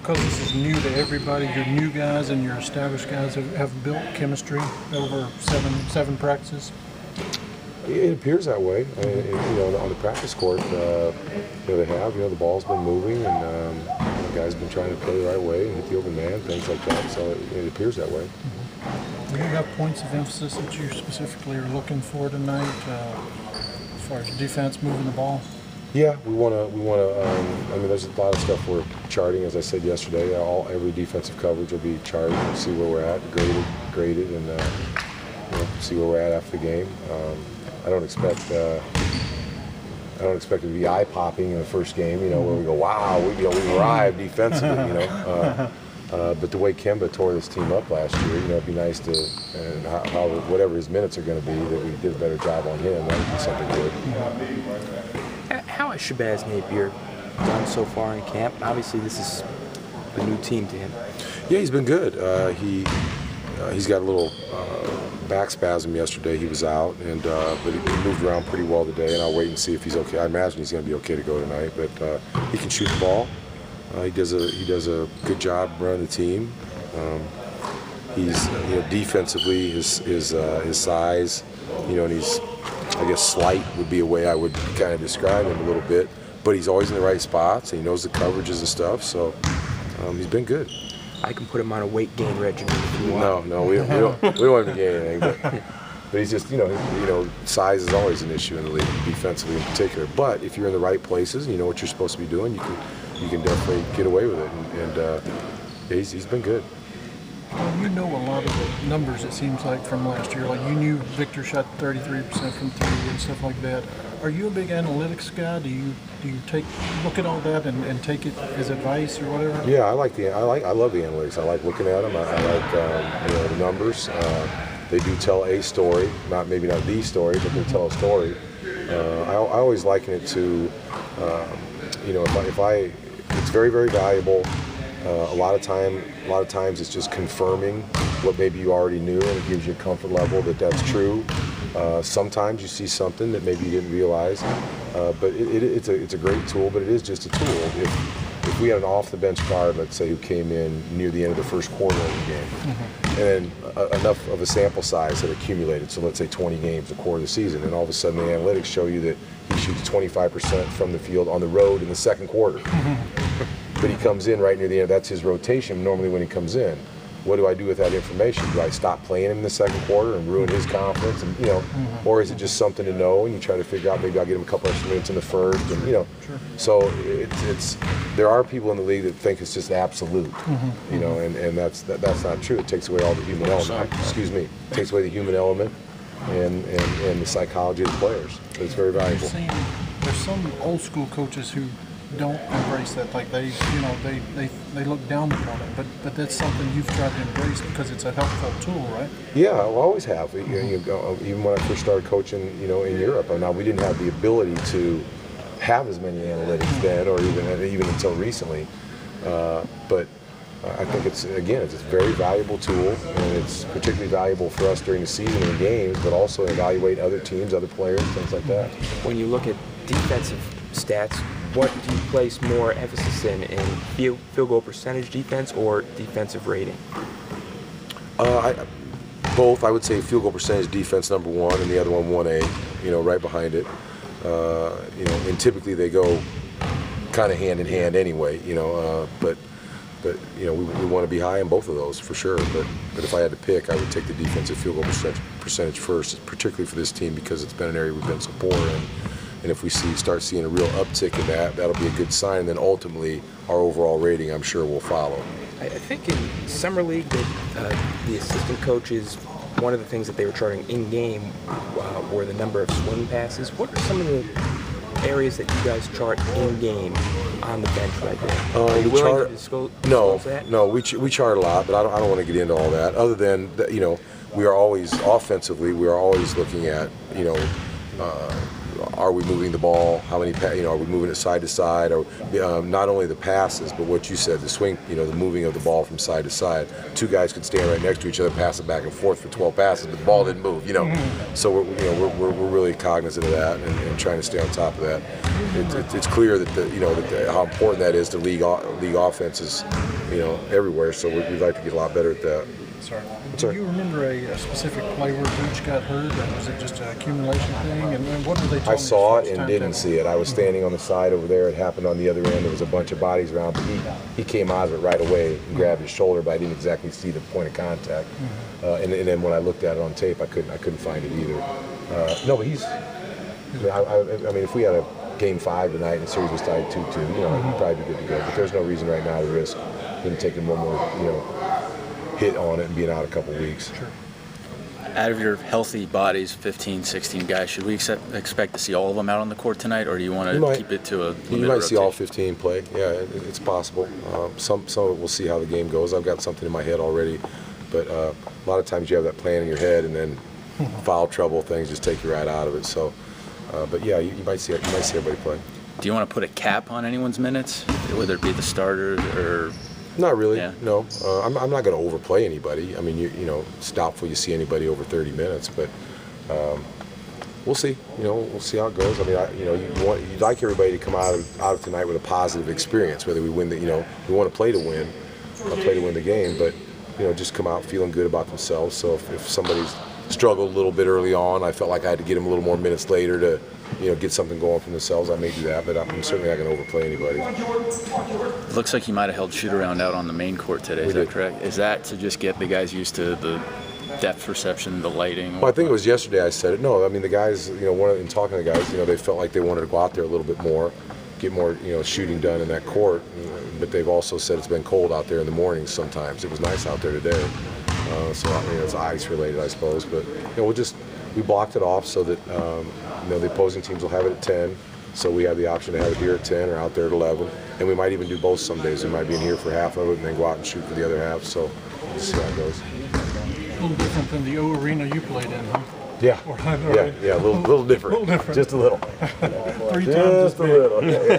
because this is new to everybody, your new guys and your established guys have built chemistry over seven practices? It appears that way. On the practice court, they have. The ball's been moving, and the guys have been trying to play the right way and hit the open man, things like that. So it appears that way. Mm-hmm. Do you have points of emphasis that you specifically are looking for tonight, as far as defense moving the ball? Yeah, we want to. There's a lot of stuff we're charting. As I said yesterday, every defensive coverage will be charted. We'll see where we're at, graded, and see where we're at after the game. I don't expect it to be eye-popping in the first game, where we go, wow, we arrived defensively, But the way Kemba tore this team up last year, it'd be nice to, and how whatever his minutes are going to be, that we did a better job on him. That would be something good. How has Shabazz Napier done so far in camp? Obviously, this is a new team to him. Yeah, he's been good. He's got a little back spasm yesterday. He was out, but he moved around pretty well today, and I'll wait and see if he's okay. I imagine he's going to be okay to go tonight, but he can shoot the ball. He does a good job running the team. He's defensively his size, and he's, I guess, slight would be a way I would kind of describe him a little bit, but he's always in the right spots, and he knows the coverages and stuff, so he's been good. I can put him on a weight gain regimen if you want. No, we don't want him to gain anything. But he's just, size is always an issue in the league, defensively in particular. But if you're in the right places and you know what you're supposed to be doing, you can definitely get away with it. And he's been good. Well, you know a lot of the numbers, it seems like, from last year. Like, you knew Victor shot 33% from three and stuff like that. Are you a big analytics guy? Do you look at all that and take it as advice or whatever? Yeah, I love the analytics. I like looking at them. I like the numbers. They do tell a story, maybe not the story, but they tell a story. I always liken it to, it's very, very valuable. A lot of times it's just confirming what maybe you already knew, and it gives you a comfort level that that's true. Sometimes you see something that maybe you didn't realize, but it's a great tool, but it is just a tool. If we had an off-the-bench guard, let's say, who came in near the end of the first quarter of the game, and enough of a sample size had accumulated, so let's say 20 games, a quarter of the season, and all of a sudden the analytics show you that he shoots 25% from the field on the road in the second quarter. But he comes in right near the end. That's his rotation normally when he comes in. What do I do with that information? Do I stop playing him in the second quarter and ruin his confidence? And or is it just something to know and you try to figure out, maybe I'll get him a couple extra minutes in the first, and Sure. So there are people in the league that think it's just absolute, and that's not true. It takes away all the human element. It takes away the human element and the psychology of the players. It's very valuable. There's some old school coaches who don't embrace that, like they look down upon it, but that's something you've tried to embrace because it's a helpful tool, right? Yeah, I always have. Even when I first started coaching, in Europe, now we didn't have the ability to have as many analytics then, or even until recently. But I think it's a very valuable tool, and it's particularly valuable for us during the season and games, but also evaluate other teams, other players, things like that. When you look at defensive stats, what do you place more emphasis in field goal percentage defense or defensive rating? Both. I would say field goal percentage defense number one, and the other one 1A, right behind it. And typically they go kind of hand in hand anyway, but we want to be high in both of those for sure. But if I had to pick, I would take the defensive field goal percentage first, particularly for this team because it's been an area we've been so poor in. And if we start seeing a real uptick in that'll be a good sign. And then ultimately, our overall rating, I'm sure, will follow. I think in Summer League, the assistant coaches, one of the things that they were charting in-game were the number of swing passes. What are some of the areas that you guys chart in-game on the bench right there? Are you willing to disclose that? No, we chart a lot, but I don't want to get into all that. Other than we are always offensively, we are always looking at are we moving the ball? How many, are we moving it side to side? Or not only the passes, but what you said, the swing, the moving of the ball from side to side. Two guys could stand right next to each other, pass it back and forth for 12 passes, but the ball didn't move. So we're really cognizant of that and trying to stay on top of that. It's clear that how important that is to league offenses, everywhere. So we'd like to get a lot better at that. Sorry. Do you remember a specific play where Gooch got hurt? Or was it just an accumulation thing? And what did they tell I you saw as it far as and didn't see it. I was standing on the side over there. It happened on the other end. There was a bunch of bodies around. But he came out of it right away and grabbed his shoulder, but I didn't exactly see the point of contact. And then when I looked at it on tape, I couldn't find it either. No, but he's. I mean, if we had a Game 5 tonight and the series was tied 2-2, he'd probably be good to go. But there's no reason right now to risk him taking one more, hit on it and being out a couple weeks. Sure. Out of your healthy bodies, 15, 16 guys, should we expect to see all of them out on the court tonight, or do you want to keep it to a limited You might rotation? see all 15 play. Yeah, it's possible. Some of it we'll see how the game goes. I've got something in my head already, but a lot of times you have that plan in your head, and then foul trouble things just take you right out of it. So, but yeah, you might see everybody play. Do you want to put a cap on anyone's minutes, whether it be the starters or? Not really. Yeah. No, I'm not going to overplay anybody. I mean, it's doubtful you see anybody over 30 minutes, but we'll see. We'll see how it goes. I mean, you'd like everybody to come out of tonight with a positive experience. Whether we win we want to play to win the game, but just come out feeling good about themselves. So if somebody's struggled a little bit early on, I felt like I had to get them a little more minutes later to get something going for themselves, I may do that, but I'm certainly not going to overplay anybody. It looks like you might have held shoot-around out on the main court today. Is that correct? Is that to just get the guys used to the depth perception, the lighting? Well, I think it was yesterday I said it. No, I mean, the guys, in talking to the guys, they felt like they wanted to go out there a little bit more, get more, shooting done in that court. But they've also said it's been cold out there in the mornings sometimes. It was nice out there today. So, I mean, it's ice related, I suppose. But, we blocked it off so that, the opposing teams will have it at 10. So we have the option to have it here at 10 or out there at 11. And we might even do both some days. We might be in here for half of it and then go out and shoot for the other half. So we'll see how it goes. A little different than the O arena you played in, huh? Yeah. Yeah, a little different. A little different. Just a little. 3 times as Just a big. little. Yeah.